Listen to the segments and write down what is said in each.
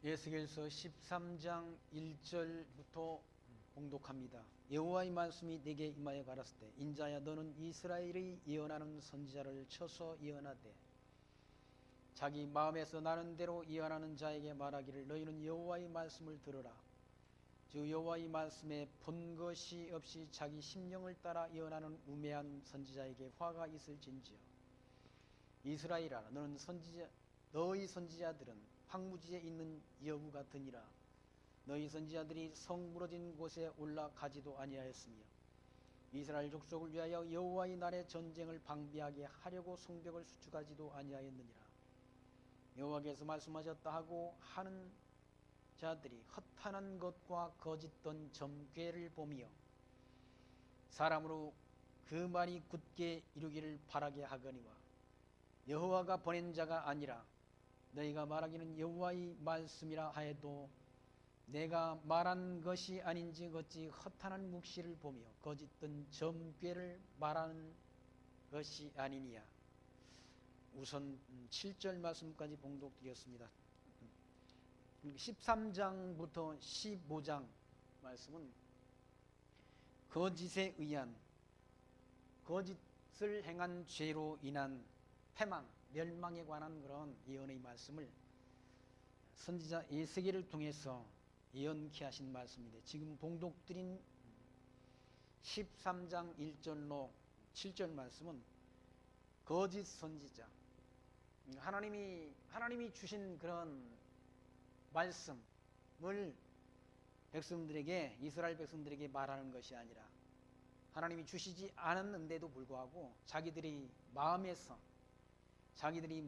에스겔서 13장 1절부터 봉독합니다. 여호와의 말씀이 내게 임하여 가라사대 인자야 너는 이스라엘의 예언하는 선지자를 쳐서 예언하되 자기 마음에서 나는 대로 예언하는 자에게 말하기를 너희는 여호와의 말씀을 들으라. 즉 여호와의 말씀에 본 것이 없이 자기 심령을 따라 예언하는 우매한 선지자에게 화가 있을진지요. 이스라엘아 너는 너희 선지자들은 황무지에 있는 여우 같으니라. 너희 선지자들이 성 무너진 곳에 올라가지도 아니하였으며 이스라엘 족속을 위하여 여호와의 날에 전쟁을 방비하게 하려고 성벽을 수축하지도 아니하였느니라. 여호와께서 말씀하셨다 하고 하는 자들이 허탄한 것과 거짓된 점괘를 보며 사람으로 그 말이 굳게 이루기를 바라게 하거니와 여호와가 보낸 자가 아니라 너희가 말하기는 여호와의 말씀이라 하여도 내가 말한 것이 아닌지 어찌 허탄한 묵시를 보며 거짓된 점괘를 말하는 것이 아니니야. 우선 7절 말씀까지 봉독드렸습니다. 13장부터 15장 말씀은 거짓에 의한 거짓을 행한 죄로 인한 패망, 멸망에 관한 그런 예언의 말씀을 선지자 에스겔을 통해서 예언케 하신 말씀인데 지금 봉독드린 13장 1절로 7절 말씀은 거짓 선지자, 하나님이 주신 그런 말씀을 백성들에게, 이스라엘 백성들에게 말하는 것이 아니라 하나님이 주시지 않았는데도 불구하고 자기들이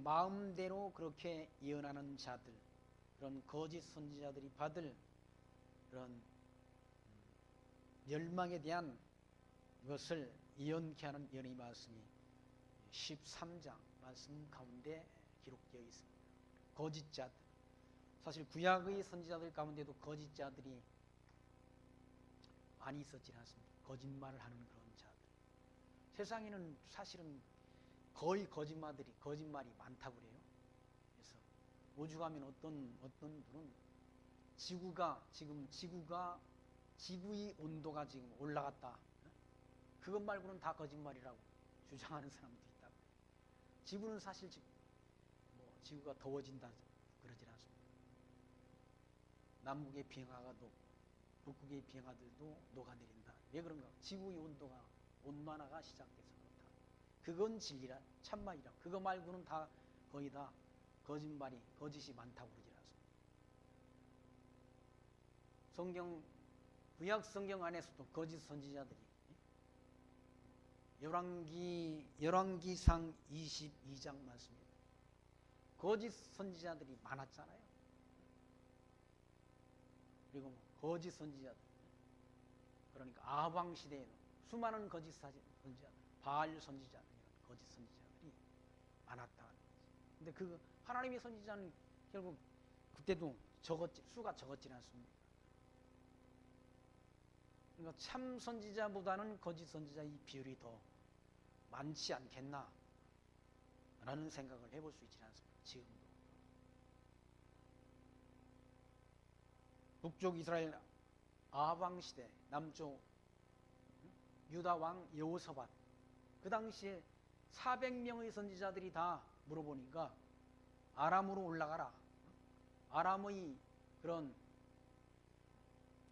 마음대로 그렇게 예언하는 자들, 그런 거짓 선지자들이 받을 그런 멸망에 대한 것을 예언케 하는 예언의 말씀이 13장 말씀 가운데 기록되어 있습니다. 거짓자들, 사실 구약의 선지자들 가운데도 거짓자들이 많이 있었지 않습니까? 거짓말을 하는 그런 자들. 세상에는 사실은 거의 거짓말이 많다고 그래요. 그래서 오죽하면 어떤 분은 지구의 온도가 지금 올라갔다, 그것 말고는 다 거짓말이라고 주장하는 사람도 있다고. 지구는 사실 지구가 더워진다 그러질 않습니다. 남극의 빙하가 녹고 북극의 빙하들도 녹아내린다. 왜 그런가? 지구의 온난화가 시작돼서 그렇다. 그건 진리라, 참말이라. 그거 말고는 다 거의 다 거짓이 많다고 그러질 않습니다. 구약 성경 안에서도 거짓 선지자들이 열왕기상 22장 말씀입니다. 거짓 선지자들이 많았잖아요. 그리고 거짓 선지자들, 그러니까 아합 왕 시대에는 수많은 거짓 선지자들, 바알 선지자, 이런 거짓 선지자들이 많았다는 거지. 근데 그 하나님의 선지자는 결국 그때도 수가 적었지 않습니까? 그러니까 참 선지자보다는 거짓 선지자의 비율이 더 많지 않겠나 라는 생각을 해볼 수 있지 않습니까? 지금도 북쪽 이스라엘 아합 왕 시대, 남쪽 유다 왕 여호사밧, 그 당시에 400명의 선지자들이 다 물어보니까 아람으로 올라가라, 아람의 그런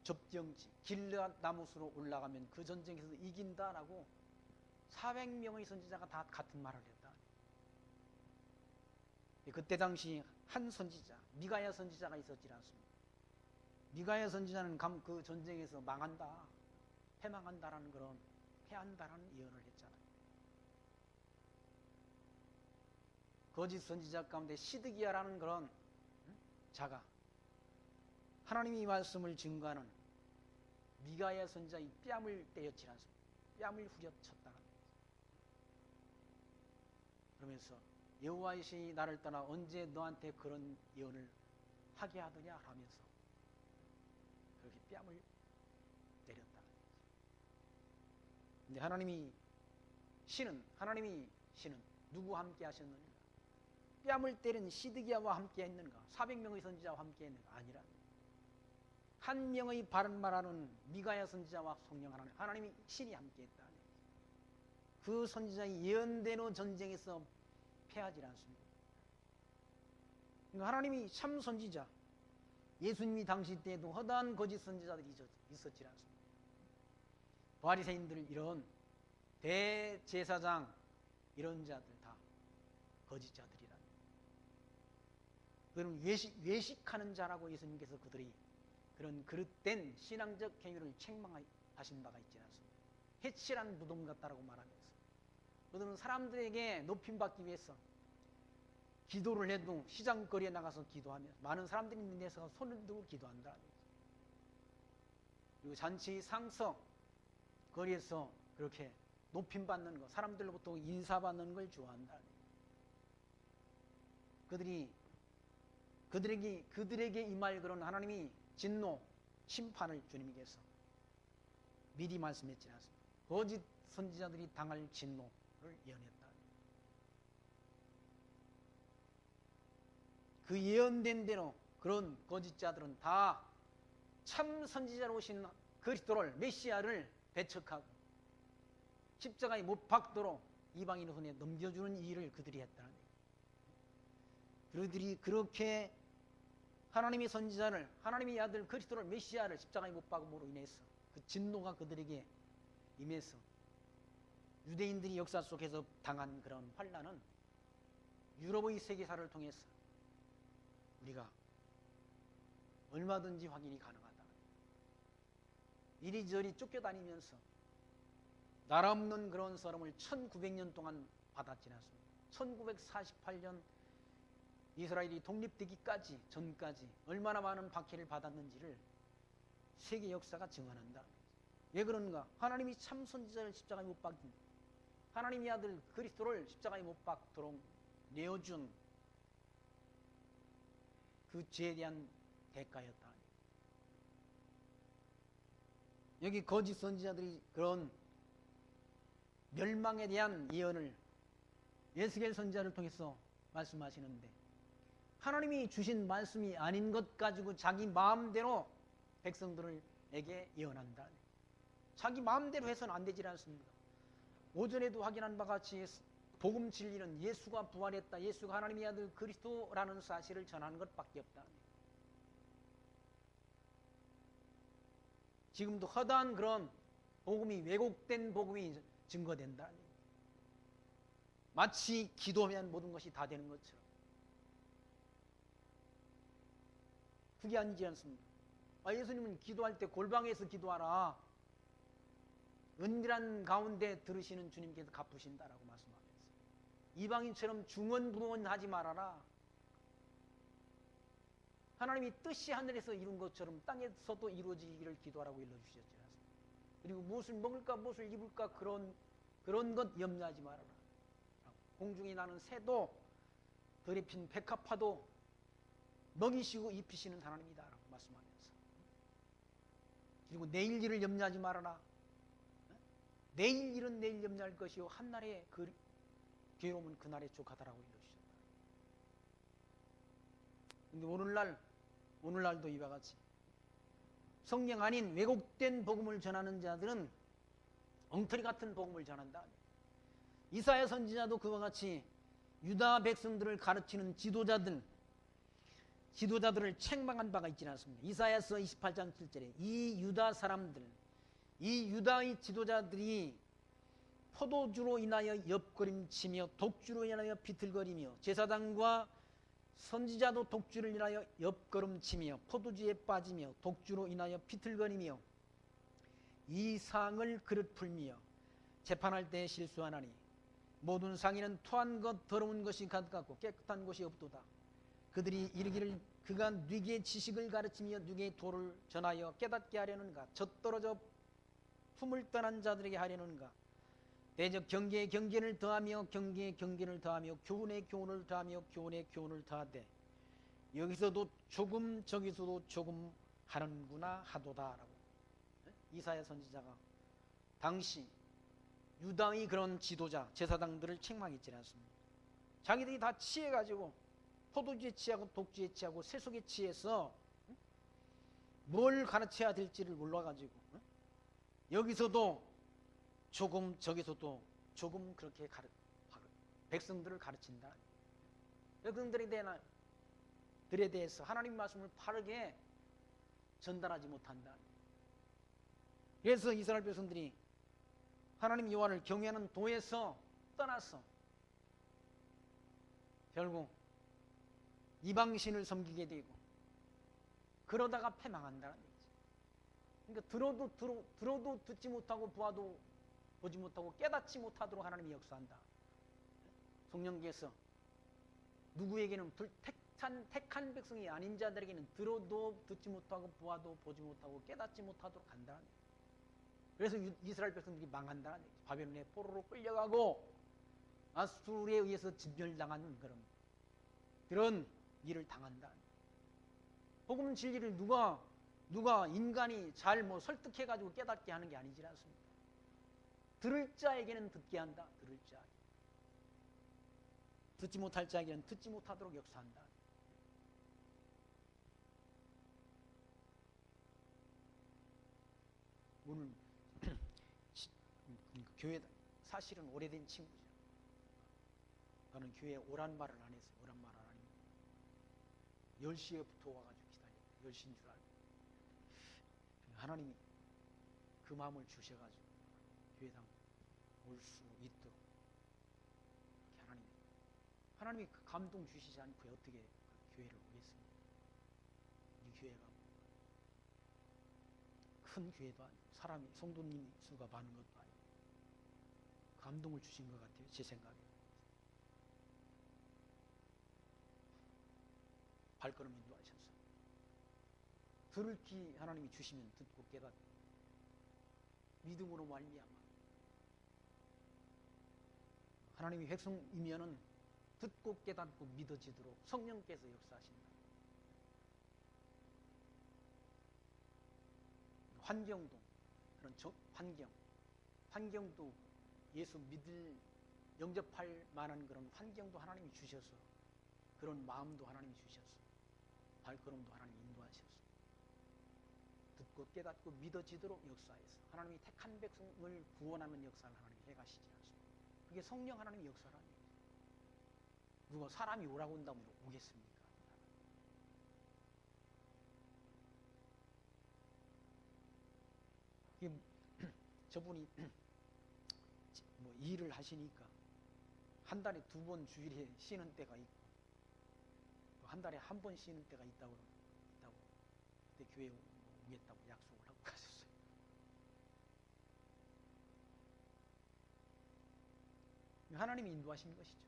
접경지 길르앗 나못으로 올라가면 그 전쟁에서 이긴다라고 400명의 선지자가 다 같은 말을 했다. 그때 당시 한 선지자, 미가야 선지자가 있었지 않습니까? 미가야 선지자는 그 전쟁에서 망한다, 패망한다라는 그런, 패한다라는 예언을 했잖아요. 거짓 선지자 가운데 시드기야라는 그런 자가 하나님의 말씀을 증거하는 미가야 선지자의 뺨을 때렸지 않습니까? 뺨을 후려쳤다는 거죠. 그러면서 여호와의 신이 나를 떠나 언제 너한테 그런 예언을 하게 하더냐 하면서 그렇게 뺨을 때렸다는 거죠. 근데 하나님이 신은 누구와 함께 하셨느냐? 뺨을 때린 시드기야와 함께 있는가? 400명의 선지자와 함께 있는가? 아니라 한 명의 바른 말하는 미가야 선지자와 성령 하나님이 신이 함께 있다. 그 선지자의 예언대로 전쟁에서 패하지 않습니다. 그러니까 하나님이 참 선지자, 예수님이 당시 때에도 허다한 거짓 선지자들이 있었지 않습니까? 바리새인들 이런 대제사장 이런 자들 다 거짓자들이라. 그럼 외식하는 자라고 예수님께서 그들이 그런 그릇된 신앙적 행위를 책망하신 바가 있지 않습니까? 해칠한 무덤 같다라고 말하면서 그들은 사람들에게 높임받기 위해서 기도를 해도 시장거리에 나가서 기도하며 많은 사람들이 있는 데서 손을 들고 기도한다. 그리고 잔치 상석 거리에서 그렇게 높임받는 것, 사람들로부터 인사받는 걸 좋아한다. 그들에게 임할 그런 하나님이 진노, 심판을 주님께서 미리 말씀했지 않습니까? 거짓 선지자들이 당할 진노를 예언했다. 그 예언된 대로 그런 거짓자들은 다 참 선지자로 오신 그리스도를 메시아를 배척하고 십자가에 못 박도록 이방인의 손에 넘겨주는 일을 그들이 했다는 얘기예요. 그들이 그렇게 하나님의 선지자를, 하나님의 아들 그리스도를 메시아를 십자가에 못 박음으로 인해서 그 진노가 그들에게 임해서 유대인들이 역사 속에서 당한 그런 환난은 유럽의 세계사를 통해서 우리가 얼마든지 확인이 가능하다. 이리저리 쫓겨다니면서 나라 없는 그런 서름을 1900년 동안 받았지 않습니까? 1948년 이스라엘이 독립되기까지 전까지 얼마나 많은 박해를 받았는지를 세계 역사가 증언한다. 왜 그런가? 하나님이 참 선지자를 십자가에 못 박힌 하나님의 아들 그리스도를 십자가에 못 박도록 내어준 그 죄에 대한 대가였다. 여기 거짓 선지자들이 그런 멸망에 대한 예언을 예스겔 선지자를 통해서 말씀하시는데 하나님이 주신 말씀이 아닌 것 가지고 자기 마음대로 백성들에게 예언한다. 자기 마음대로 해서는 안 되지 않습니까? 오전에도 확인한 바와 같이 복음 진리는 예수가 부활했다, 예수가 하나님의 아들 그리스도라는 사실을 전하는 것밖에 없다. 지금도 허다한 그런 복음이 왜곡된 복음이 증거된다. 마치 기도하면 모든 것이 다 되는 것처럼. 그게 아니지 않습니까? 예수님은 기도할 때 골방에서 기도하라. 은밀한 가운데 들으시는 주님께서 갚으신다라고 말씀하면서 이방인처럼 중언부언하지 말아라. 하나님이 뜻이 하늘에서 이룬 것처럼 땅에서도 이루어지기를 기도하라고 일러주셨지 않습니까? 그리고 무엇을 먹을까 무엇을 입을까 그런 것 염려하지 말아라. 공중에 나는 새도 들에 핀 백합화도 먹이시고 입히시는 하나님이다 라고 말씀하면서 그리고 내일 일을 염려하지 말아라. 내일 일은 내일 염려할 것이요 한날의 그 괴로움은 그날의 족하다라고 일러주셨다. 근데 오늘날도 이와 같이 성령 아닌 왜곡된 복음을 전하는 자들은 엉터리 같은 복음을 전한다. 이사야 선지자도 그와 같이 유다 백성들을 가르치는 지도자들을 책망한 바가 있지 않습니까? 이사야서 28장 7절에 이 유다 사람들, 이 유다의 지도자들이 포도주로 인하여 옆걸음치며 독주로 인하여 비틀거리며 제사장과 선지자도 독주를 인하여 옆걸음치며 포도주에 빠지며 독주로 인하여 비틀거리며 이 상을 그릇 풀며 재판할 때 실수하나니 모든 상에는 토한 것 더러운 것이 가득하고 깨끗한 곳이 없도다. 그들이 이르기를 그가 뉘게 지식을 가르치며 뉘게 도를 전하여 깨닫게 하려는가? 젖떨어져 품을 떠난 자들에게 하려는가? 대적 경계에 경계를 더하며 경계에 경계를 더하며 교훈에 교훈을 더하며 교훈에 교훈을 더하되 여기서도 조금 저기서도 조금 하는구나 하도다라고 이사야 선지자가 당시 유다의 그런 지도자 제사장들을 책망했지 않습니까? 자기들이 다 취해가지고 포도주에 취하고 독주에 취하고 세속에 취해서 뭘 가르쳐야 될지를 몰라가지고 여기서도 조금 저기서도 조금 그렇게 백성들을 가르친다. 백성들에 대해서 하나님 말씀을 바르게 전달하지 못한다. 그래서 이스라엘 백성들이 하나님 여호와를 경외하는 도에서 떠났어. 결국 이방신을 섬기게 되고 그러다가 패망한다는 얘기죠. 그러니까 들어도 듣지 못하고 보지 못하고 깨닫지 못하도록 하나님이 역사한다. 성령께서 누구에게는 택한 백성이 아닌 자들에게는 들어도 듣지 못하고 보아도 보지 못하고 깨닫지 못하도록 한다는 얘기죠. 그래서 이스라엘 백성들이 망한다는 얘기죠. 바벨론에 포로로 끌려가고 아수르에 의해서 진멸당하는 그런 일을 당한다. 복음 진리를 누가 인간이 잘 설득해가지고 깨닫게 하는 게 아니지 않습니까? 들을 자에게는 듣게 한다. 들을 자. 듣지 못할 자에게는 듣지 못하도록 역사한다. 오늘 교회 사실은 오래된 친구죠. 저는 교회에 오란 말을 안 했어요. 오란 말을 안 했는데 10시에부터 와가지고 기다렸어요. 10시인 줄 알고. 하나님이 그 마음을 주셔가지고 교회당 올 수 있도록 하나님이 그 감동 주시지 않고 어떻게 그 교회를 오겠습니까? 이 교회가 큰 교회도 아니고 사람이 성도님 수가 많은 것도 아니고 감동을 주신 것 같아요. 제 생각에. 발걸음 인도하셔서 들을 귀 하나님이 주시면 듣고 깨닫고 믿음으로 말미암아 하나님이 백성이면은 듣고 깨닫고 믿어지도록 성령께서 역사하신다. 환경도 그런 환경도 예수 영접할 만한 그런 환경도 하나님이 주셔서 그런 마음도 하나님이 주셔서 발걸음도 하나님이 인도하셔서 듣고 깨닫고 믿어지도록 역사해서 하나님이 택한 백성을 구원하는 역사를 하나님이 해가시지 않습니까? 그게 성령 하나님의 역사라는 얘기죠. 누가 사람이 오라고 한다면 오겠습니까? 저분이 일을 하시니까 한 달에 2번 주일에 쉬는 때가 있고 한 달에 1번 쉬는 때가 있다고 그때 교회에 오겠다고 약속을 하고 가셨어요. 하나님이 인도하신 것이죠.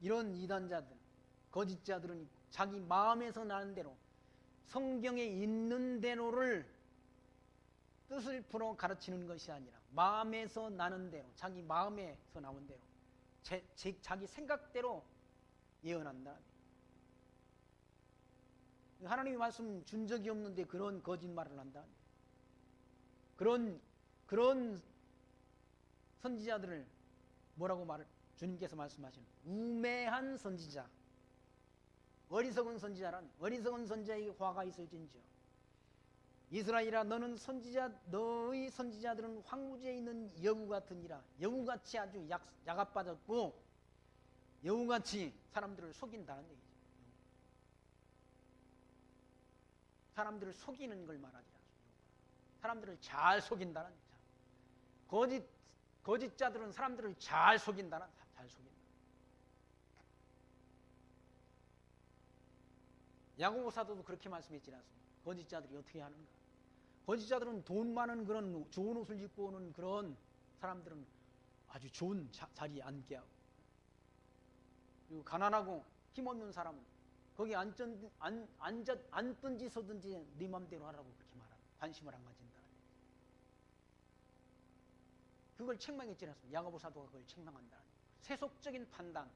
이런 이단자들, 거짓자들은 자기 마음에서 나는 대로 성경에 있는 대로를 뜻을 풀어 가르치는 것이 아니라 마음에서 나는 대로, 자기 마음에서 나온 대로 자기 생각대로 예언한다. 하나님의 말씀 준 적이 없는데 그런 거짓말을 한다. 그런 선지자들을 뭐라고 주님께서 말씀하시는 우매한 선지자, 어리석은 선지자란 어리석은 선지자에게 화가 있을진지요. 이스라엘아 너는 너의 선지자들은 황무지에 있는 여우 같으니라. 여우같이 아주 약아 빠졌고 여우같이 사람들을 속인다는 얘기죠. 사람들을 속이는 걸 말하지 않습니다. 사람들을 잘 속인다는 얘기죠. 거짓자들은 사람들을 잘 속인다. 야고보 사도도 그렇게 말씀했지 않습니까? 거짓자들이 어떻게 하는가? 거짓자들은 돈 많은 그런 좋은 옷을 입고 오는 그런 사람들은 아주 좋은 자리에 앉게 하고, 그리고 가난하고 힘없는 사람은 거기 앉든지 서든지 네 맘대로 하라고 그렇게 말하고 관심을 안 가진다. 그걸 책망했지 않습니까? 야고보 사도가 그걸 책망한다. 세속적인 판단,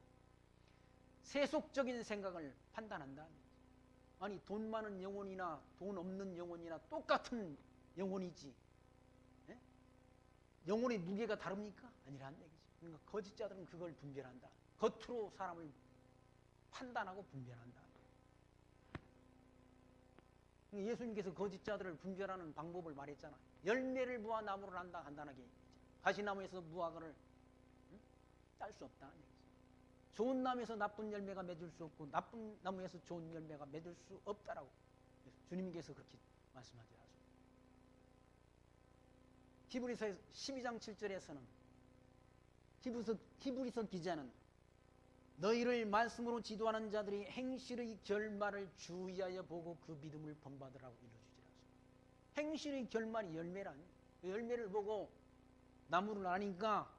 세속적인 생각을 판단한다. 아니 돈 많은 영혼이나 돈 없는 영혼이나 똑같은 영혼이지 영혼의 무게가 다릅니까? 아니라는 얘기죠. 그러니까 거짓자들은 그걸 분별한다. 겉으로 사람을 판단하고 분별한다. 예수님께서 거짓자들을 분별하는 방법을 말했잖아. 열매를 보아 나무를 안다 간단하게. 가시나무에서 무화과를 딸 수 없다는 얘기죠. 좋은 나무에서 나쁜 열매가 맺을 수 없고 나쁜 나무에서 좋은 열매가 맺을 수 없다라고 주님께서 그렇게 말씀하지 않습니다. 히브리서 12장 7절에서는 히브리서 기자는 너희를 말씀으로 지도하는 자들이 행실의 결말을 주의하여 보고 그 믿음을 본받으라고 일러주지 않습니다. 행실의 결말이 열매란, 그 열매를 보고 나무를 아니까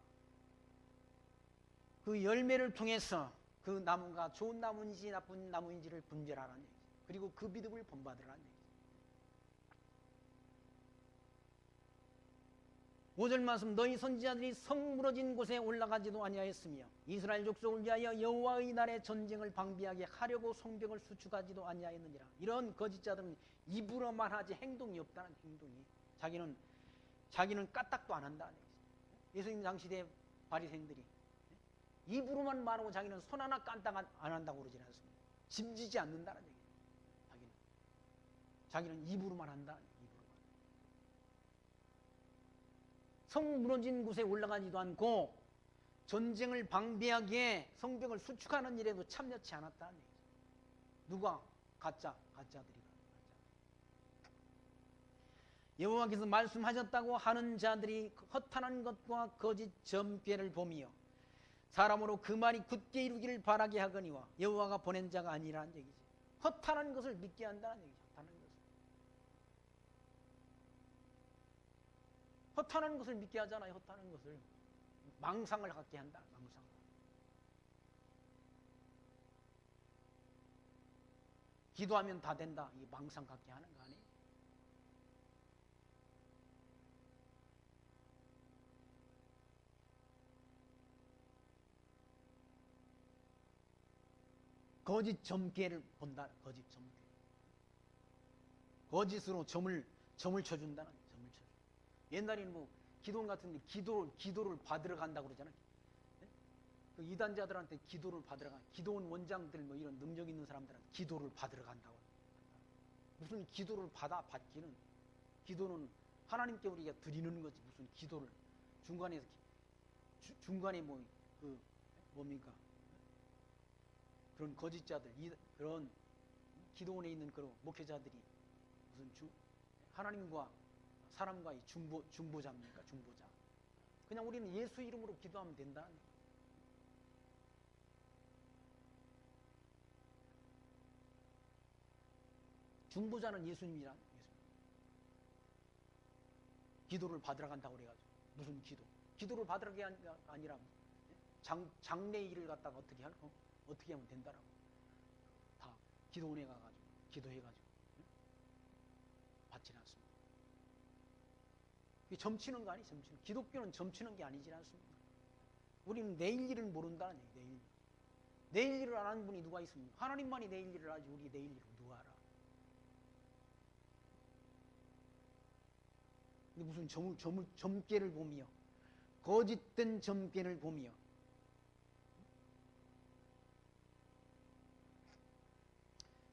그 열매를 통해서 그 나무가 좋은 나무인지 나쁜 나무인지를 분별하라는 얘기죠. 그리고 그 믿음을 본받으라는 얘기죠. 5절 말씀 너희 선지자들이 성 무너진 곳에 올라가지도 아니하였으며 이스라엘 족속을 위하여 여호와의 날에 전쟁을 방비하게 하려고 성벽을 수축하지도 아니하였느니라. 이런 거짓자들은 입으로만 하지 행동이 없다는 행동이. 자기는 까딱도 안 한다는 얘기죠. 예수님 당시대 바리새인들이 입으로만 말하고 자기는 손 하나 까딱 안 한다고 그러지 않습니다. 짐지지 않는다는 얘기예요. 자기는 입으로만 한다는 얘기예요. 성 무너진 곳에 올라가지도 않고 전쟁을 방비하기에 성벽을 수축하는 일에도 참여치 않았다는 얘기죠. 누가? 가짜들이. 여호와께서 말씀하셨다고 하는 자들이 허탄한 것과 거짓 점괘를 보며 사람으로 그 말이 굳게 이루기를 바라게 하거니와 여호와가 보낸 자가 아니라는 얘기죠. 허탄한 것을 믿게 한다는 얘기죠. 허탄한 것을 믿게 하잖아요. 허탄한 것을. 망상을 갖게 한다. 망상. 기도하면 다 된다. 이 망상 갖게 하는 거 아니에요? 거짓 점괘를 본다. 거짓 점괘. 거짓으로 점을 쳐준다는 거예요. 점을 쳐줘. 옛날에는 뭐 기도원 같은데 기도를 받으러 간다고 그러잖아요. 네? 그 이단자들한테 기도를 받으러 가. 기도원 원장들 뭐 이런 능력 있는 사람들한테 기도를 받으러 간다고. 무슨 기도를 받기는 기도는 하나님께 우리가 드리는 거지. 무슨 기도를 중간에 뭐 뭡니까? 그런 거짓자들, 그런 기도원에 있는 그런 목회자들이 무슨 하나님과 사람과의 중보자입니까? 중보자. 그냥 우리는 예수 이름으로 기도하면 된다. 중보자는 예수님이란. 기도를 받으러 간다고 그래가지고. 무슨 기도? 기도를 받으러 게 아니라 장래 일을 갖다가 어떻게 하면 된다라고. 다 기도원에 가가지고, 기도해가지고. 받지는 않습니다. 점치는 거 아니에요. 점치는. 기독교는 점치는 게 아니지 않습니까? 우리는 내일 일을 모른다는 얘기예요. 내일 일을 안 하는 분이 누가 있습니까? 하나님만이 내일 일을 하지 우리 내일 일을 누가 알아? 근데 무슨 점괘를 보며 거짓된 점괘를 보며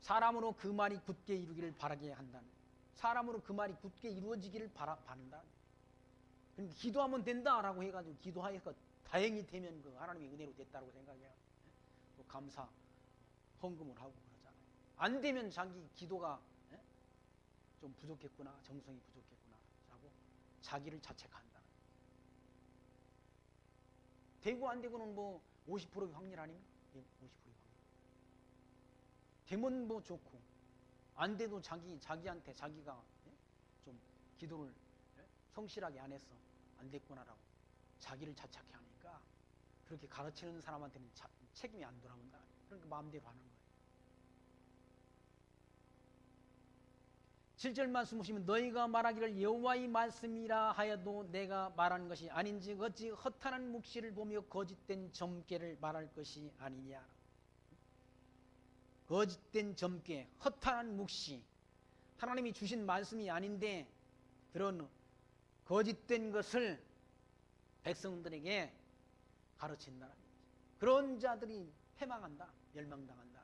사람으로 그 말이 굳게 이루기를 바라게 한다는. 사람으로 그 말이 굳게 이루어지기를 바란다. 그러니까 기도하면 된다라고 해가지고 기도하여서 다행히 되면 그 하나님의 은혜로 됐다고 생각해요. 또 감사, 헌금을 하고 그러잖아요. 안 되면 자기 기도가 좀 부족했구나, 정성이 부족했구나 하고 자기를 자책한다. 되고 안 되고는 뭐 50%의 확률 아닙니까? 50%의 확률. 되면 뭐 좋고 안 돼도 자기한테 자기가 좀 기도를 성실하게 안 했어. 안 됐구나라고 자기를 자책해 하니까 그렇게 가르치는 사람한테는 책임이 안 돌아온다. 그러니까 마음대로 하는 거예요. 7절 말씀 보시면 너희가 말하기를 여호와의 말씀이라 하여도 내가 말하는 것이 아닌지 어찌 허탄한 묵시를 보며 거짓된 점괘를 말할 것이 아니냐. 거짓된 점괘, 허탄한 묵시, 하나님이 주신 말씀이 아닌데 그런 거짓된 것을 백성들에게 가르친다는 얘기죠. 그런 자들이 패망한다, 멸망당한다.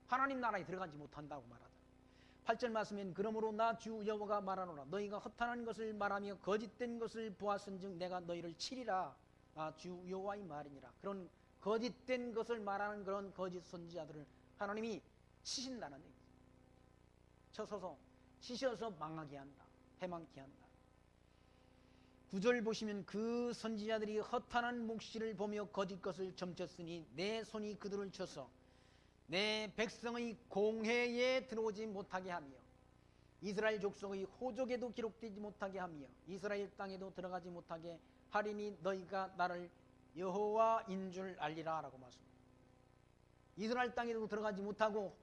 하나님 나라에 들어가지 못한다고 말하다. 8절 말씀엔 그러므로 나 주 여호와가 말하노라 너희가 허탄한 것을 말하며 거짓된 것을 보았은즉 내가 너희를 치리라. 나 주 여호와의 말이니라. 그런 거짓된 것을 말하는 그런 거짓 선지자들을 하나님이 치신다는 얘기죠. 쳐서서 치셔서 망하게 한다, 패망케 한다. 9절 보시면 그 선지자들이 허탄한 묵시를 보며 거짓 것을 점쳤으니 내 손이 그들을 쳐서 내 백성의 공회에 들어오지 못하게 하며 이스라엘 족속의 호족에도 기록되지 못하게 하며 이스라엘 땅에도 들어가지 못하게 하리니 너희가 나를 여호와인 줄 알리라 라고 말씀합니다. 이스라엘 땅에도 들어가지 못하고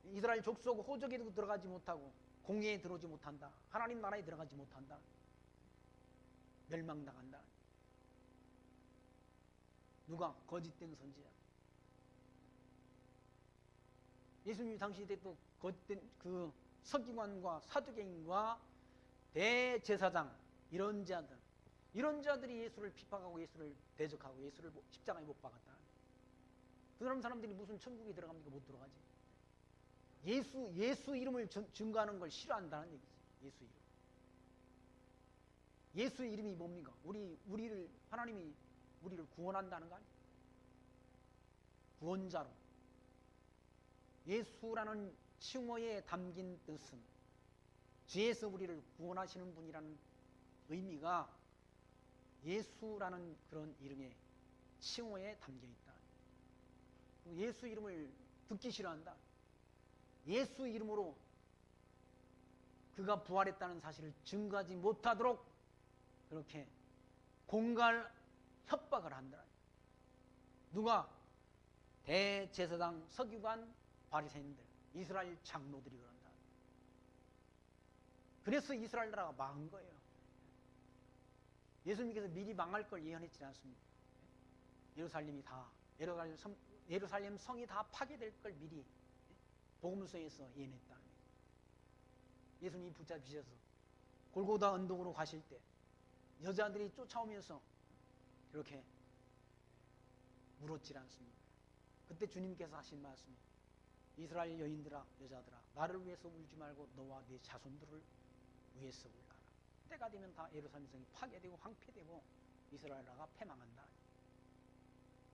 이스라엘 족속 호족에도 들어가지 못하고 공회에 들어오지 못한다. 하나님 나라에 들어가지 못한다. 멸망당한다. 누가? 거짓된 선지자. 예수님이 당시 때 또 거짓된 그 서기관과 사두개인과 대제사장 이런 자들이 예수를 핍박하고 예수를 대적하고 예수를 십자가에 못 박았다. 그런 사람들이 무슨 천국에 들어갑니까? 못 들어가지. 예수 이름을 증거하는 걸 싫어한다는 얘기지. 예수 이름. 예수 이름이 뭡니까? 하나님이 우리를 구원한다는 거 아니에요? 구원자로. 예수라는 칭호에 담긴 뜻은 죄에서 우리를 구원하시는 분이라는 의미가 예수라는 그런 이름의 칭호에 담겨 있다. 예수 이름을 듣기 싫어한다. 예수 이름으로 그가 부활했다는 사실을 증거하지 못하도록 그렇게 공갈 협박을 한다. 누가? 대제사장, 서기관, 바리새인들, 이스라엘 장로들이 그런다. 그래서 이스라엘 나라가 망한 거예요. 예수님께서 미리 망할 걸 예언했지 않습니까? 예루살렘 성이 다 파괴될 걸 미리 복음서에서 예언했다. 예수님이 붙잡히셔서 골고다 언덕으로 가실 때 여자들이 쫓아오면서 그렇게 물었지 않습니까? 그때 주님께서 하신 말씀이 이스라엘 여인들아, 여자들아, 나를 위해서 울지 말고 너와 네 자손들을 위해서 울라라. 때가 되면 다 예루살렘 성이 파괴되고 황폐되고 이스라엘 나라가 패망한다.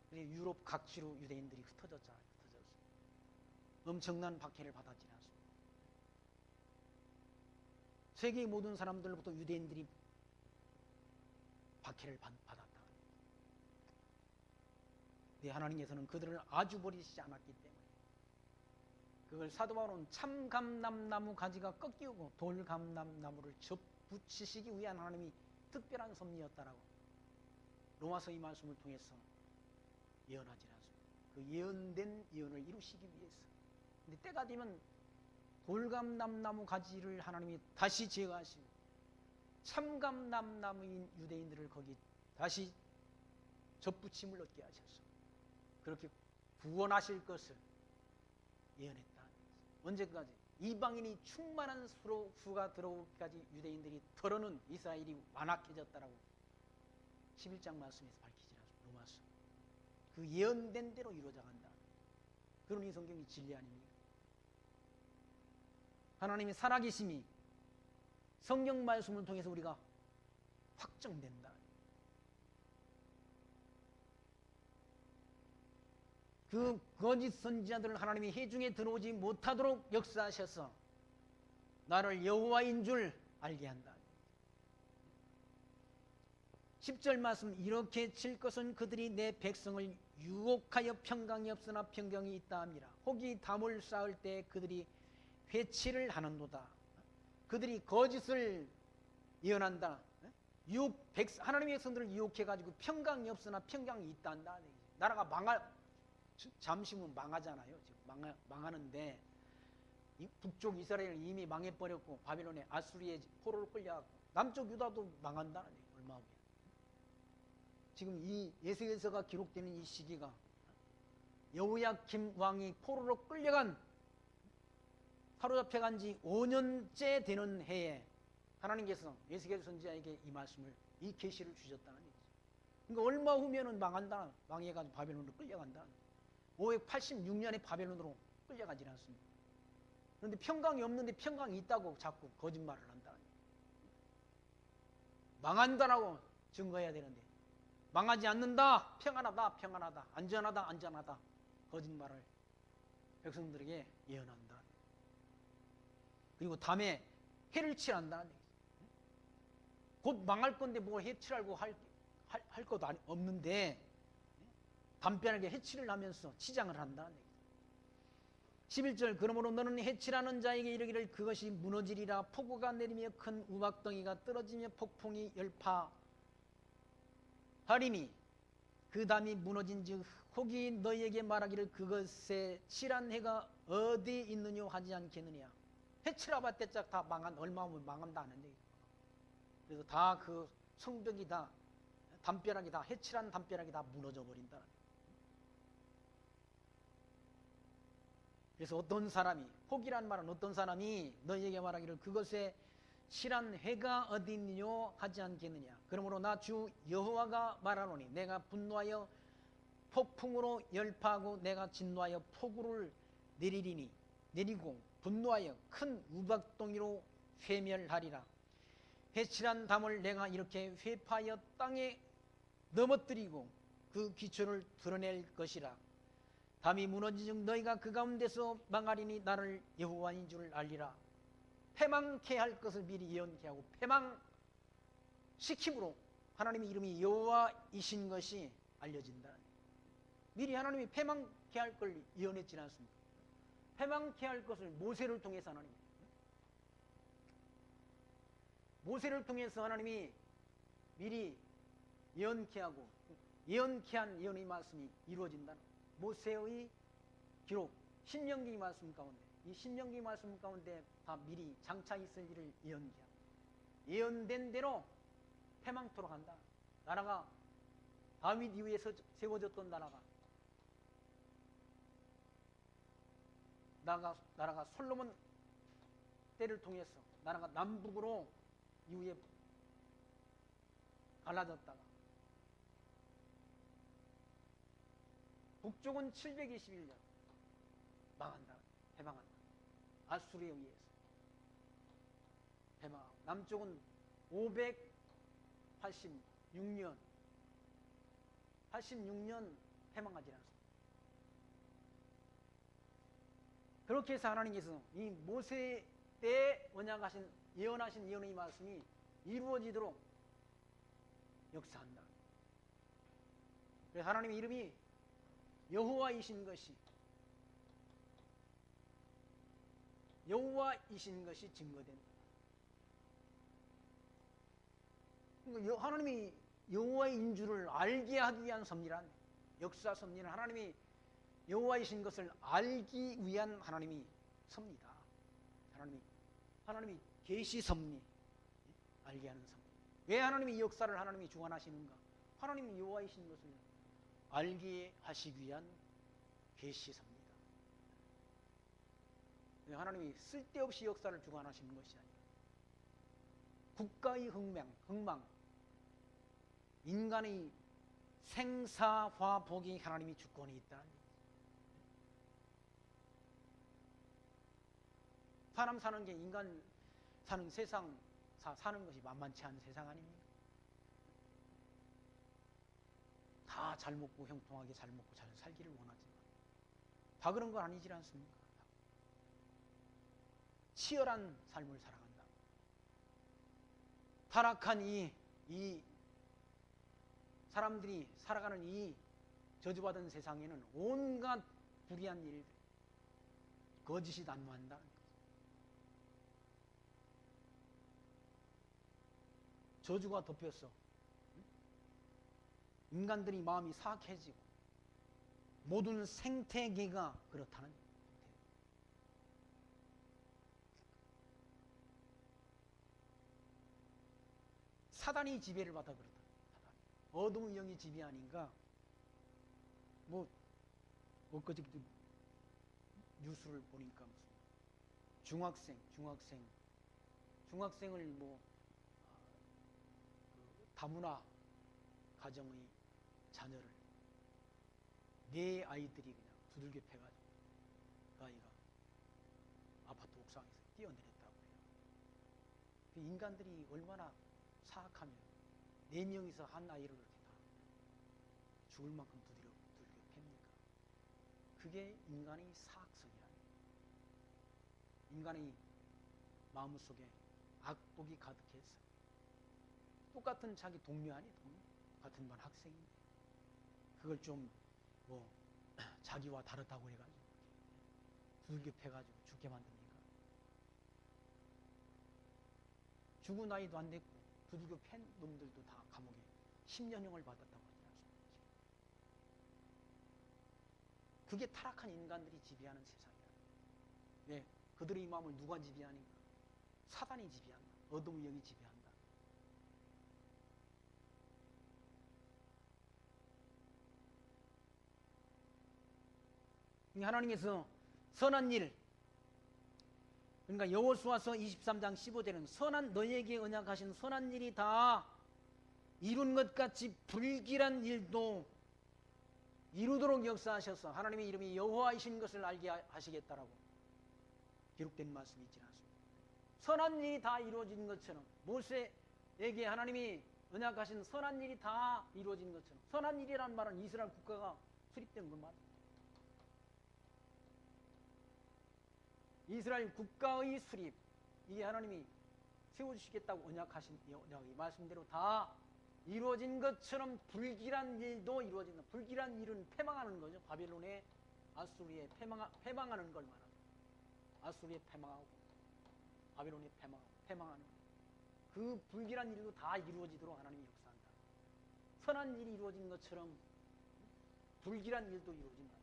그래서 유럽 각지로 유대인들이 흩어졌어. 엄청난 박해를 받았지 않습니까? 세계의 모든 사람들로부터 유대인들이 박해를 받았다. 네, 하나님께서는 그들을 아주 버리시지 않았기 때문에 그걸 사도 바울은 참감람나무 가지가 꺾이고 돌감람나무를 접붙이시기 위한 하나님이 특별한 섭리였다라고 로마서의 말씀을 통해서 예언하지 않습니까? 그 예언된 예언을 이루시기 위해서. 근데 때가 되면 돌감람나무 가지를 하나님이 다시 제거하시고 참감람나무인 유대인들을 거기 다시 접붙임을 얻게 하셔서 그렇게 구원하실 것을 예언했다. 언제까지? 이방인이 충만한 수가 들어오기까지 유대인들이 털어는 이스라엘이 완악해졌다라고 11장 말씀에서 밝히지 않습니까? 로마서. 그 예언된 대로 이루어져 간다. 그러니 성경이 진리 아닙니까? 하나님의 살아계심이 성경 말씀을 통해서 우리가 확정된다. 그 거짓 선지자들을 하나님이 회중에 들어오지 못하도록 역사하셔서 나를 여호와인 줄 알게 한다. 10절 말씀 이렇게 칠 것은 그들이 내 백성을 유혹하여 평강이 없으나 평강이 있다 함이라. 혹이 담을 쌓을 때 그들이 회치를 하는도다. 그들이 거짓을 예언한다. 하나님의 백성들을 유혹해가지고 평강이 없으나 평강이 있다 한다. 나라가 잠시 후면 망하잖아요. 지금 망하는데 북쪽 이스라엘은 이미 망해버렸고 바빌론의 아수리의 포로로 끌려가고 남쪽 유다도 망한다는 얘기예요. 얼마 후에. 지금 이 에스겔서가 기록되는 이 시기가 여호야김 왕이 포로로 끌려간 사로잡혀간 지 5년째 되는 해에 하나님께서 에스겔 선지자에게 이 말씀을 이 계시를 주셨다는 얘기죠. 그러니까 얼마 후면은 망한다. 망해가지고 바벨론으로 끌려간다. 586년에 바벨론으로 끌려가지 않습니다. 그런데 평강이 없는데 평강이 있다고 자꾸 거짓말을 한다. 망한다라고 증거해야 되는데 망하지 않는다. 평안하다. 평안하다. 안전하다. 안전하다. 거짓말을 백성들에게 예언한다. 그리고 담에 해를 칠한다는 얘기죠. 곧 망할 건데 뭘 해칠하고 할 것도 없는데 담벼락에 해칠을 하면서 치장을 한다는 얘기죠. 11절 그러므로 너는 해칠하는 자에게 이르기를 그것이 무너지리라. 폭우가 내리며 큰 우박덩이가 떨어지며 폭풍이 열파하리니 그 담이 무너진 즉 혹이 너희에게 말하기를 그것에 칠한 해가 어디 있느냐 하지 않겠느냐. 해칠해봤자 다 얼마 후면 망한다 하는 얘기죠. 그래서 다 그 성벽이 다 담벼락이 다 해칠한 담벼락이 다 무너져 버린다. 그래서 어떤 사람이 혹이란 말은 어떤 사람이 너희에게 말하기를 그것에 칠한 해가 어디 있느냐 하지 않겠느냐. 그러므로 나 주 여호와가 말하노니 내가 분노하여 폭풍으로 열파하고 내가 진노하여 폭우를 내리고 분노하여 큰 우박덩이로 회멸하리라. 해칠한 담을 내가 이렇게 회파하여 땅에 넘어뜨리고 그 기초를 드러낼 것이라. 담이 무너진 즉 너희가 그 가운데서 망하리니 나를 여호와인 줄 알리라. 패망케 할 것을 미리 예언케 하고 패망시킴으로 하나님의 이름이 여호와이신 것이 알려진다. 미리 하나님이 패망케 할 걸 예언했지 않습니까? 패망케 할 것을 모세를 통해서 모세를 통해서 하나님이 미리 예언케 하고 예언케 한 예언의 말씀이 이루어진다. 모세의 기록 신명기 말씀 가운데 이 신명기 말씀 가운데 다 미리 장차 있을 일을 예언케 하고 예언된 대로 패망토록 한다. 나라가 다윗 이후에 세워졌던 나라가 솔로몬 때를 통해서 나라가 남북으로 이후에 갈라졌다가 북쪽은 721년 망한다. 패망한다. 아수르에 의해서 패망하고 남쪽은 586년 패망하지 않습니다. 그렇게 해서 하나님께서 이 모세 때 예언하신 예언의 말씀이 이루어지도록 역사한다. 그래서 하나님의 이름이 여호와이신 것이 증거된다. 그러니까 하나님이 여호와인 줄을 알게 하기 위한 섭리란 역사 섭리는 하나님이 여호와이신 것을 알기 위한 하나님이 섭니다. 하나님이 계시 섭리, 알게 하는 섭리. 왜 하나님이 이 역사를 하나님이 주관하시는가? 하나님이 여호와이신 것을 알게 하시기 위한 계시 섭리다. 하나님이 쓸데없이 역사를 주관하시는 것이 아니라 국가의 흥망, 인간의 생사화복이 하나님이 주권이 있다. 사람 사는 게 인간 사는 세상 사는 것이 만만치 않은 세상 아닙니까? 다 잘 먹고 형통하게 잘 먹고 잘 살기를 원하지만 다 그런 건 아니지 않습니까? 치열한 삶을 살아간다. 타락한 이 사람들이 살아가는 이 저주받은 세상에는 온갖 불의한 일들, 거짓이 난무한다. 저주가 덮였어. 인간들이 마음이 사악해지고 모든 생태계가 그렇다는 거예요. 사단이 지배를 받아 그렇다. 어둠의 영이 지배 아닌가? 엊그저께도 뉴스를 보니까 무슨 중학생을 다문화 가정의 자녀를 네 아이들이 그냥 두들겨 패가지고 그 아이가 아파트 옥상에서 뛰어내렸다고 해요. 그 인간들이 얼마나 사악하면 네 명이서 한 아이를 이렇게 다 죽을 만큼 두들겨 팹니까? 그게 인간의 사악성이라는 거예요. 인간의 마음속에 악독이 가득해서 똑같은 자기 동료 아니 동료 같은 반 학생인데 그걸 좀 뭐 자기와 다르다고 해가지고 두들겨 패가지고 죽게 만듭니까? 죽은 아이도 안 됐고 두들겨 팬 놈들도 다 감옥에 10년형을 받았다고 하지 않습니까? 그게 타락한 인간들이 지배하는 세상이야. 왜? 그들의 마음을 누가 지배하니까? 사단이 지배한다. 어둠의 영이 지배한다. 하나님께서 선한 일, 그러니까 여호수아서 23장 15절에는 선한 너희에게 언약하신 선한 일이 다 이룬 것 같이 불길한 일도 이루도록 역사하셔서 하나님의 이름이 여호와이신 것을 알게 하시겠다라고 기록된 말씀이 있지 않습니까? 선한 일이 다 이루어진 것처럼 모세에게 하나님이 언약하신 선한 일이 다 이루어진 것처럼 선한 일이라는 말은 이스라엘 국가가 수립된 것 말입니다. 이스라엘 국가의 수립, 이게 하나님이 세워주시겠다고 언약하신 언약의 말씀대로 다 이루어진 것처럼 불길한 일도 이루어진다. 불길한 일은 패망하는 거죠. 바벨론의 아수르에 패망하는 걸 말합니다. 아수르에 패망하고 바벨론에 패망하는 그 불길한 일도 다 이루어지도록 하나님이 역사한다. 선한 일이 이루어진 것처럼 불길한 일도 이루어진다.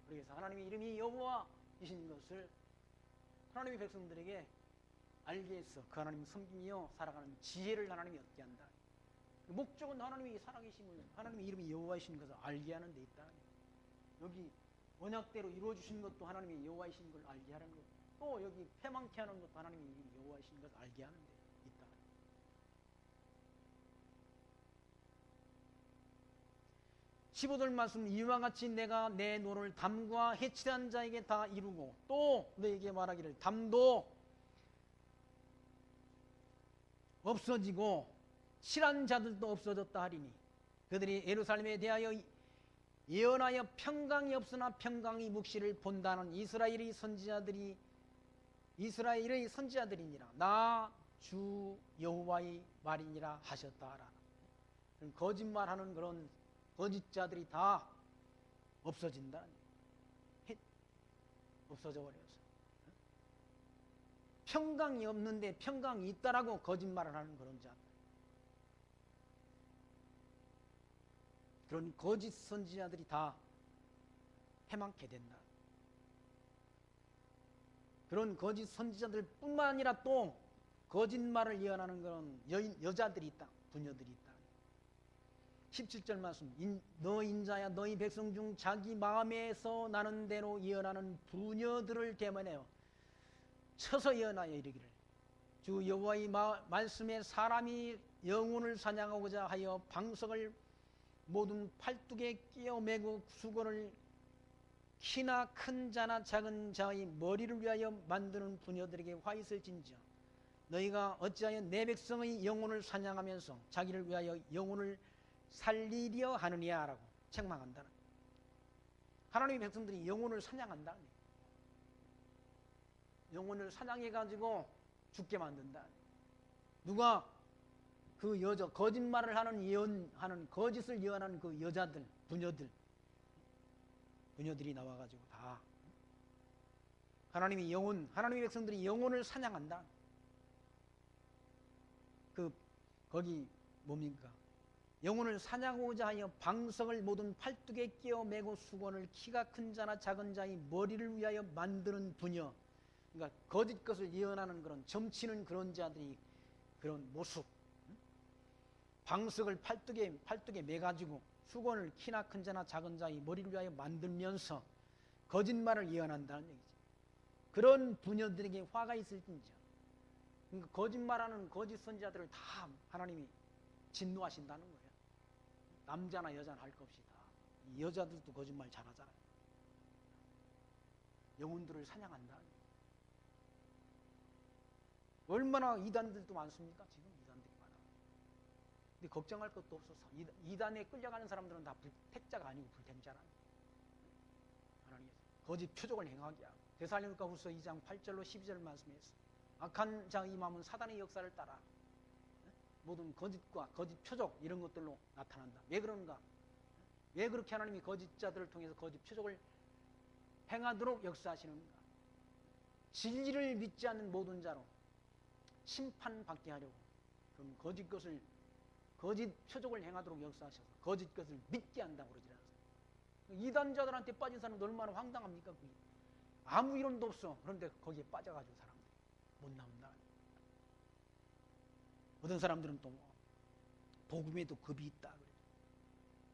그래서 하나님의 이름이 여호와이신 것을 하나님의 백성들에게 알게 해서 그 하나님 섬기며 살아가는 지혜를 하나님이 얻게 한다. 목적은 하나님이 살아계심을, 하나님의 이름이 여호와이신 것을 알게 하는 데 있다. 여기 언약대로 이루어주신 것도 하나님이 여호와이신 걸 알게 하는 것, 또 여기 패망케 하는 것도 하나님이 여호와이신 것을 알게 하는 데 있다. 15절 말씀, 이와 같이 내가 내 노를 담과 해치한 자에게 다 이루고 또 너에게 말하기를 담도 없어지고 칠한 자들도 없어졌다 하리니 그들이 예루살렘에 대하여 예언하여 평강이 없으나 평강의 묵시를 본다는 이스라엘의 선지자들이니라. 나 주 여호와의 말이니라 하셨다 하라. 거짓말하는 그런 거짓자들이 다 없어진다. 없어져 버려서 평강이 없는데 평강이 있다라고 거짓말을 하는 그런 자들, 그런 거짓 선지자들이 다 패망케 된다. 그런 거짓 선지자들 뿐만 아니라 또 거짓말을 예언하는 그런 여자들이 있다. 부녀들이 있다. 17절 말씀, 너 인자야 너희 백성 중 자기 마음에서 나는 대로 예언하는 부녀들을 대면하여 쳐서 예언하여 이르기를 주 여호와의 말씀에 사람이 영혼을 사냥하고자 하여 방석을 모든 팔뚝에 끼어 매고 수건을 키나 큰 자나 작은 자의 머리를 위하여 만드는 부녀들에게 화 있을진지어 너희가 어찌하여 내 백성의 영혼을 사냥하면서 자기를 위하여 영혼을 살리려 하느냐라고 책망한다. 하나님의 백성들이 영혼을 사냥한다. 영혼을 사냥해가지고 죽게 만든다. 누가 그 여자, 거짓말을 하는 거짓을 예언하는 그 여자들, 부녀들이 나와가지고 다 하나님의 백성들이 영혼을 사냥한다. 거기 뭡니까? 영혼을 사냥하고자 하여 방석을 모든 팔뚝에 끼어 매고 수건을 키가 큰 자나 작은 자의 머리를 위하여 만드는 부녀, 그러니까 거짓 것을 예언하는 그런 점치는 그런 자들이 그런 모습, 방석을 팔뚝에 매가지고 수건을 키나 큰 자나 작은 자의 머리를 위하여 만들면서 거짓말을 예언한다는 얘기죠. 그런 부녀들에게 화가 있을진지요. 그러니까 거짓말하는 거짓 선지자들을 다 하나님이 진노하신다는 거예요. 남자나 여자나 할 것 없이 다. 이 여자들도 거짓말 잘하잖아요. 영혼들을 사냥한다. 얼마나 이단들도 많습니까? 지금 이단들이 많아. 근데 걱정할 것도 없어서 이단에 끌려가는 사람들은 다 택자가 아니고 불택자라. 하나님 거짓 표적을 행하게 하고 데살로니가후서 2장 8절로 12절 말씀했어. 악한 자 임함은 사단의 역사를 따라 모든 거짓과 거짓 표적 이런 것들로 나타난다. 왜 그런가? 왜 그렇게 하나님이 거짓자들을 통해서 거짓 표적을 행하도록 역사하시는가? 진리를 믿지 않는 모든 자로 심판받게 하려고 그럼 거짓 표적을 행하도록 역사하셔서 거짓 것을 믿게 한다고 그러지 않습니까? 이단자들한테 빠진 사람은 얼마나 황당합니까? 그게 아무 이론도 없어. 그런데 거기에 빠져가지고 사람들이 못 나온다. 어떤 사람들은 또 복음에도 급이 있다 그래.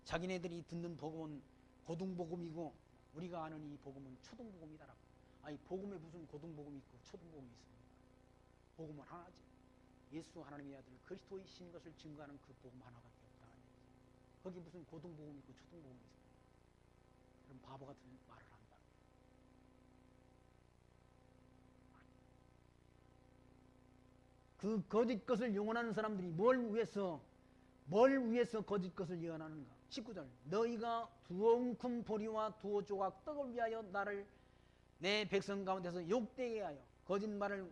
자기네들이 듣는 복음은 고등복음이고 우리가 아는 이 복음은 초등복음이다라고. 아니 복음에 무슨 고등복음이 있고 초등복음이 있습니까? 복음은 하나지. 예수 하나님의 아들 그리스도이신 것을 증거하는 그 복음 하나밖에 없다. 거기 무슨 고등복음이 있고 초등복음이 있습니까? 그럼 바보 같은 말을 한다. 그 거짓 것을 용언하는 사람들이 뭘 위해서 거짓 것을 예언하는가? 19절 너희가 두 웅큼 보리와 두 조각 떡을 위하여 나를 내 백성 가운데서 욕되게 하여 거짓말을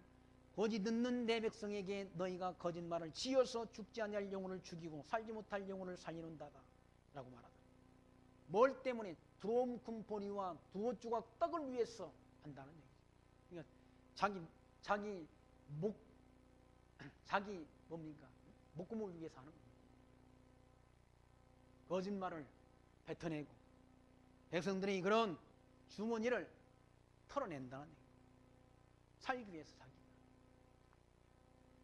거짓 듣는 내 백성에게 너희가 거짓말을 지어서 죽지 아니할 영혼을 죽이고 살지 못할 영혼을 살리는다가 라고 말하다. 뭘 때문에 두 웅큼 보리와 두 조각 떡을 위해서 한다는 얘기죠. 그러니까 자기 뭡니까? 목숨을 위해서 하는 겁니다. 거짓말을 뱉어내고 백성들이 그런 주머니를 털어낸다는 얘기예요. 살기 위해서 살기.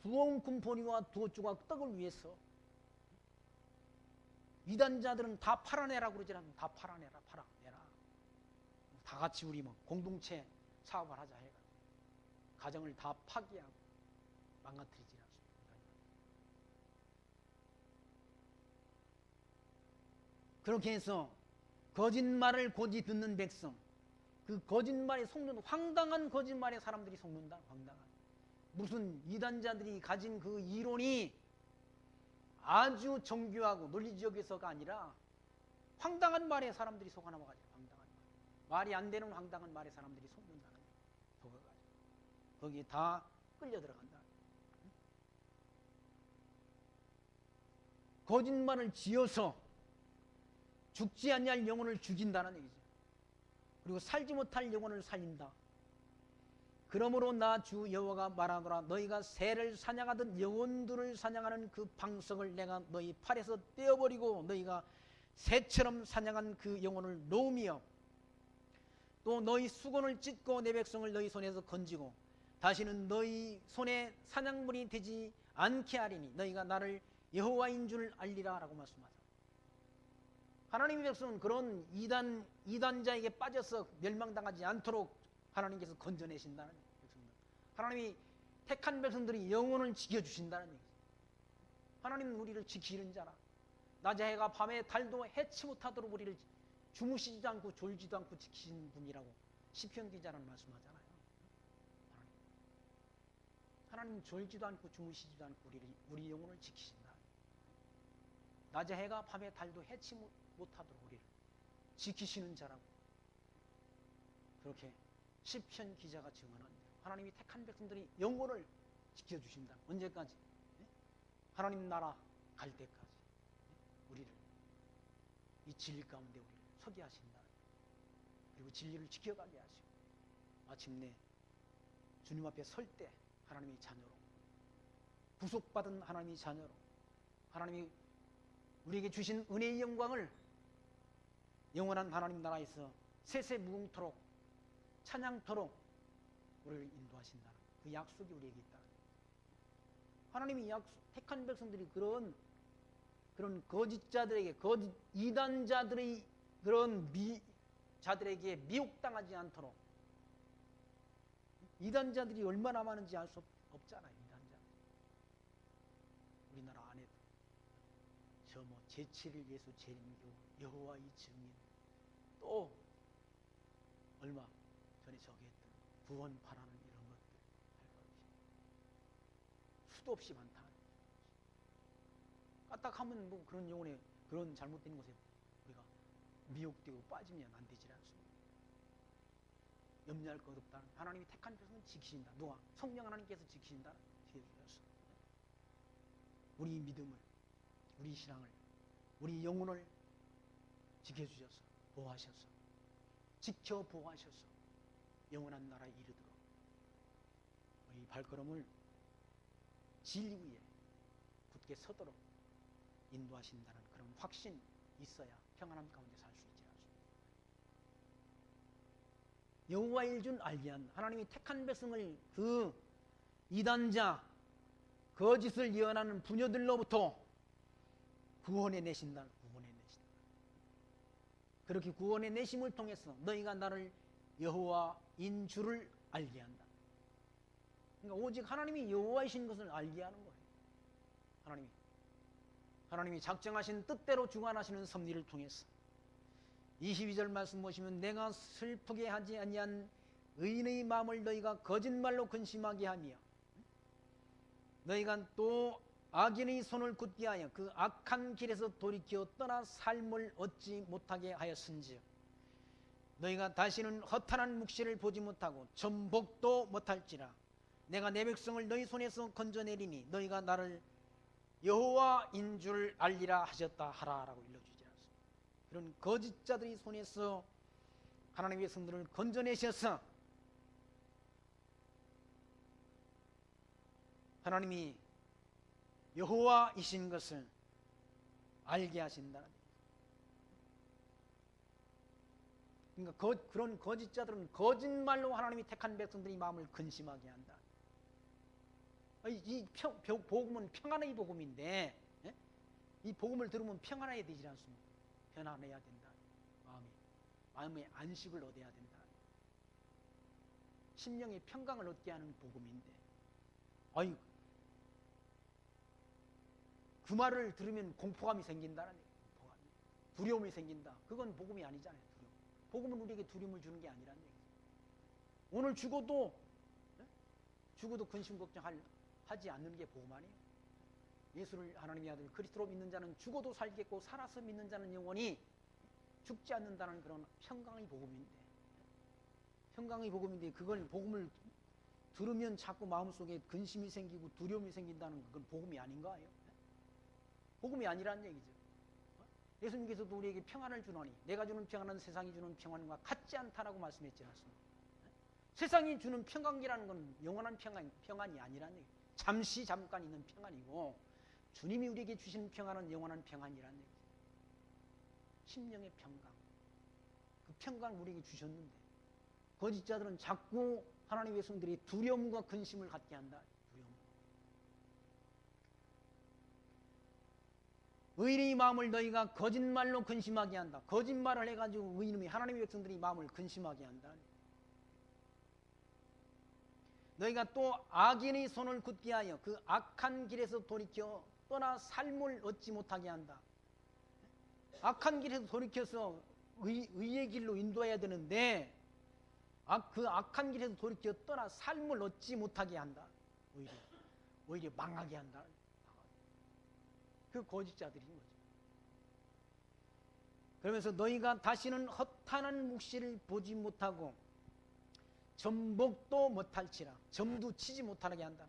두 웅큼 보리와 두 조각 떡을 위해서 이단자들은 다 팔아내라고 그러지 않습니까? 다 팔아내라. 다 같이 우리 뭐 공동체 사업을 하자 해가지고 가정을 다 파기하고 망가뜨리지 않습니까? 그렇게 해서 거짓말을 고지 듣는 백성, 그 거짓말에 속는 황당한 거짓말에 사람들이 속는다. 황당한. 무슨 이단자들이 가진 그 이론이 아주 정교하고 논리적에서가 아니라 황당한 말에 사람들이 속아넘어가지고 황당한 말이 안 되는 황당한 말에 사람들이 속는다는 속아가지고 거기에 다 끌려 들어간다. 거짓말을 지어서 죽지 아니할 영혼을 죽인다는 얘기죠. 그리고 살지 못할 영혼을 살린다. 그러므로 나 주 여호와가 말하노라 너희가 새를 사냥하듯 영혼들을 사냥하는 그 방석을 내가 너희 팔에서 떼어버리고 너희가 새처럼 사냥한 그 영혼을 놓으며 또 너희 수건을 찢고 내 백성을 너희 손에서 건지고 다시는 너희 손에 사냥물이 되지 않게 하리니 너희가 나를 여호와인 줄 알리라 라고 말씀하죠. 하나님의 백성은 그런 이단자에게 빠져서 멸망당하지 않도록 하나님께서 건져내신다는 백성들. 하나님이 택한 백성들이 영혼을 지켜주신다는 얘기죠. 하나님은 우리를 지키는 자라. 낮에 해가 밤에 달도 해치 못하도록 우리를 주무시지도 않고 졸지도 않고 지키시는 분이라고 시편 기자는 말씀하잖아요. 하나님은 졸지도 않고 주무시지도 않고 우리 영혼을 지키신다. 낮에 해가 밤에 달도 해치 못하도록 우리를 지키시는 자라고 그렇게 시편 기자가 증언한 하나님이 택한 백성들이 영혼을 지켜주신다. 언제까지? 하나님 나라 갈 때까지 우리를 이 진리 가운데 우리를 서게 하신다. 그리고 진리를 지켜가게 하시고 마침내 주님 앞에 설 때 하나님의 자녀로 구속받은 하나님의 자녀로 하나님이 우리에게 주신 은혜의 영광을 영원한 하나님 나라에서 세세무궁토록 찬양토록 우리를 인도하신다. 그 약속이 우리에게 있다. 하나님이 택한 백성들이 그런 거짓자들에게 이단자들의 그런 자들에게 미혹당하지 않도록 이단자들이 얼마나 많은지 알 수 없잖아요. 이단자 우리나라 안에도 저 뭐 제7일 예수 재림교, 여호와의 증인, 또 얼마 전에 저기 했던 구원파라는 이런 것들 할 것 없이 수도 없이 많다. 까딱하면 뭐 그런 영혼에 그런 잘못된 것에 우리가 미혹되고 빠지면 안 되지 않습니까? 염려할 것 없다. 하나님이 택한 백성은 지키신다. 누가? 성령 하나님께서 지키신다. 지켜주셨어. 우리 믿음을, 우리 신앙을, 우리 영혼을 지켜주셔서 보호하셔서 지켜 보호하셔서 영원한 나라에 이르도록 우리 발걸음을 진리 위에 굳게 서도록 인도하신다는 그런 확신이 있어야 평안함 가운데 살 수 있지 않습니까? 여호와일 줄 알게 한 하나님이 택한 백성을 그 이단자 거짓을 예언하는 부녀들로부터 구원해 내신다. 그렇게 구원해 내심을 통해서 너희가 나를 여호와인 줄을 알게 한다. 그러니까 오직 하나님이 여호와이신 것을 알게 하는 거예요. 하나님이 작정하신 뜻대로 주관하시는 섭리를 통해서 22절 말씀 보시면 내가 슬프게 하지 아니한 의인의 마음을 너희가 거짓말로 근심하게 하며 너희가 또 악인의 손을 굳게 하여 그 악한 길에서 돌이켜 떠나 삶을 얻지 못하게 하였은지요. 너희가 다시는 허탄한 묵시를 보지 못하고 전복도 못할지라. 내가 내 백성을 너희 손에서 건져내리니 너희가 나를 여호와인 줄 알리라 하셨다 하라라고 일러주지 않습니다. 그런 거짓자들의 손에서 하나님의 백성들을 건져내셔서 하나님이 여호와이신 것을 알게 하신다는 얘기죠. 그러니까 그런 거짓자들은 거짓말로 하나님이 택한 백성들의 마음을 근심하게 한다. 이 복음은 평안의 복음인데 이 복음을 들으면 평안해야 되지 않습니까? 편안해야 된다. 마음의 안식을 얻어야 된다. 심령의 평강을 얻게 하는 복음인데 그 말을 들으면 공포감이 생긴다는 얘기예요. 두려움이 생긴다. 그건 복음이 아니잖아요. 두려움. 복음은 우리에게 두려움을 주는 게 아니라는 얘기죠. 오늘 죽어도 근심 걱정하지 않는 게 복음 아니에요. 예수를 하나님의 아들 그리스도로 믿는 자는 죽어도 살겠고 살아서 믿는 자는 영원히 죽지 않는다는 그런 평강의 복음인데 그걸 복음을 들으면 자꾸 마음속에 근심이 생기고 두려움이 생긴다는 그건 복음이 아닌가요? 복음이 아니라는 얘기죠. 예수님께서도 우리에게 평안을 주노니 내가 주는 평안은 세상이 주는 평안과 같지 않다라고 말씀했지 않습니까? 세상이 주는 평강이라는 건 영원한 평안이 아니라는 얘기죠. 잠깐 있는 평안이고 주님이 우리에게 주신 평안은 영원한 평안이라는 얘기죠. 심령의 평강. 그 평강을 우리에게 주셨는데 거짓자들은 자꾸 하나님의 백성들이 두려움과 근심을 갖게 한다. 의인의 마음을 너희가 거짓말로 근심하게 한다. 거짓말을 해가지고 의인이 하나님의 백성들의 마음을 근심하게 한다. 너희가 또 악인의 손을 굳게 하여 그 악한 길에서 돌이켜 떠나 삶을 얻지 못하게 한다. 악한 길에서 돌이켜서 의의 길로 인도해야 되는데 그 악한 길에서 돌이켜 떠나 삶을 얻지 못하게 한다. 오히려 망하게 한다. 그 거짓자들인 거죠. 그러면서 너희가 다시는 허탄한 묵시를 보지 못하고 전복도 못할지라. 점도 치지 못하게 한다.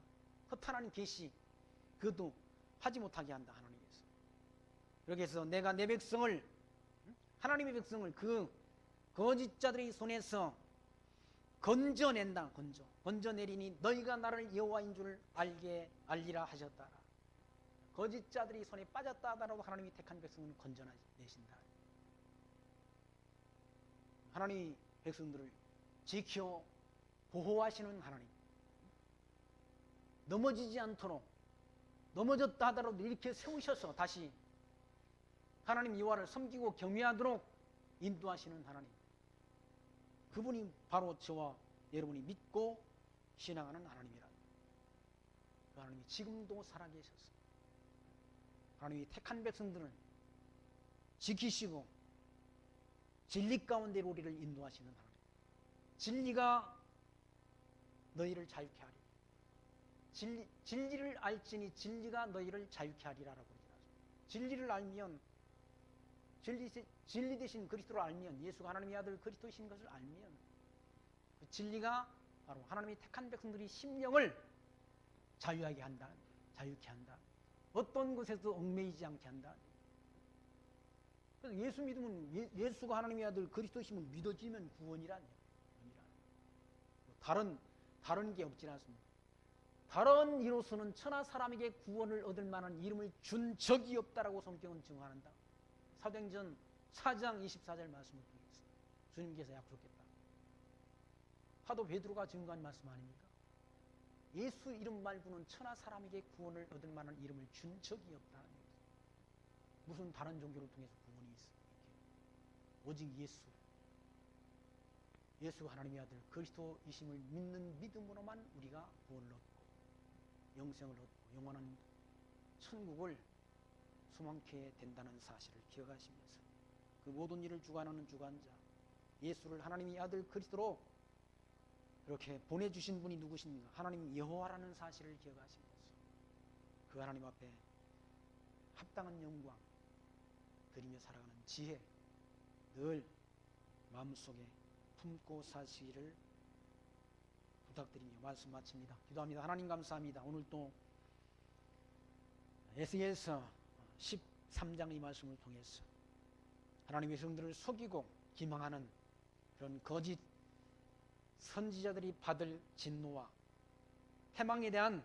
허탄한 계시 그것도 하지 못하게 한다. 하나님께서. 그렇게 해서 내가 내 백성을 하나님의 백성을 그 거짓자들의 손에서 건져내리니 너희가 나를 여호와인 줄 알리라 하셨다. 거짓자들이 손에 빠졌다 하더라도 하나님이 택한 백성은 건져내신다. 하나님이 백성들을 지켜 보호하시는 하나님. 넘어지지 않도록 넘어졌다 하더라도 이렇게 세우셔서 다시 하나님 여호와를 섬기고 경외하도록 인도하시는 하나님. 그분이 바로 저와 여러분이 믿고 신앙하는 하나님이라. 그 하나님이 지금도 살아계셔서 하나님이 택한 백성들을 지키시고 진리 가운데로 우리를 인도하시는 하나님. 진리가 너희를 자유케 하리라. 진리를 알지니 진리가 너희를 자유케 하리라라고 그러잖아요. 진리를 알면, 진리 대신 그리스도를 알면, 예수가 하나님의 아들 그리스도이신 것을 알면, 그 진리가 바로 하나님이 택한 백성들이 심령을 자유하게 한다, 자유케 한다, 어떤 것에도 얽매이지 않게 한다. 그래서 예수 믿으면, 예수가 하나님의 아들 그리스도이심을 믿어지면 구원이라니요. 다른 게 없지 않습니다. 다른 이로서는 천하 사람에게 구원을 얻을 만한 이름을 준 적이 없다라고 성경은 증언한다. 사도행전 4장 24절 말씀을 통해서 주님께서 약속했다. 사도 베드로가 증거한 말씀 아닙니까? 예수 이름 말고는 천하 사람에게 구원을 얻을 만한 이름을 준 적이 없다는 거죠. 무슨 다른 종교를 통해서 구원이 있어? 오직 예수가 하나님의 아들 그리스도이심을 믿는 믿음으로만 우리가 구원을 얻고 영생을 얻고 영원한 천국을 소망케 된다는 사실을 기억하시면서 그 모든 일을 주관하는 주관자 예수를 하나님의 아들 그리스도로 이렇게 보내주신 분이 누구십니까? 하나님 여호와라는 사실을 기억하시면서 그 하나님 앞에 합당한 영광 드리며 살아가는 지혜 늘 마음속에 품고 사시기를 부탁드리며 말씀 마칩니다. 기도합니다. 하나님 감사합니다. 오늘 또 에스겔서 13장의 말씀을 통해서 하나님의 성들을 속이고 기망하는 그런 거짓 선지자들이 받을 진노와 패망에 대한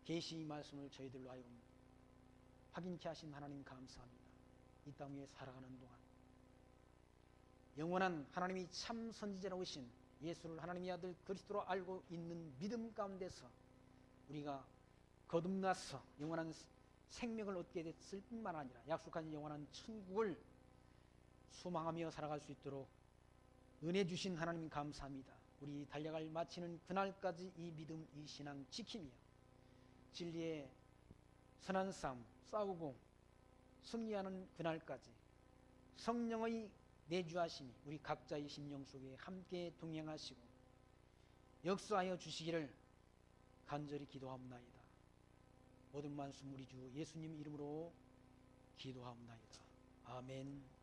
계시의 말씀을 저희들로 하여금 확인케 하신 하나님 감사합니다. 이 땅 위에 살아가는 동안 영원한 하나님이 참 선지자로 오신 예수를 하나님의 아들 그리스도로 알고 있는 믿음 가운데서 우리가 거듭나서 영원한 생명을 얻게 됐을 뿐만 아니라 약속한 영원한 천국을 소망하며 살아갈 수 있도록 은혜 주신 하나님 감사합니다. 우리 달려갈 마치는 그날까지 이 믿음, 이 신앙 지키며 진리의 선한 싸움 싸우고 승리하는 그날까지 성령의 내주하심이 우리 각자의 심령 속에 함께 동행하시고 역사하여 주시기를 간절히 기도하옵나이다. 모든 말씀 우리 주 예수님 이름으로 기도하옵나이다. 아멘.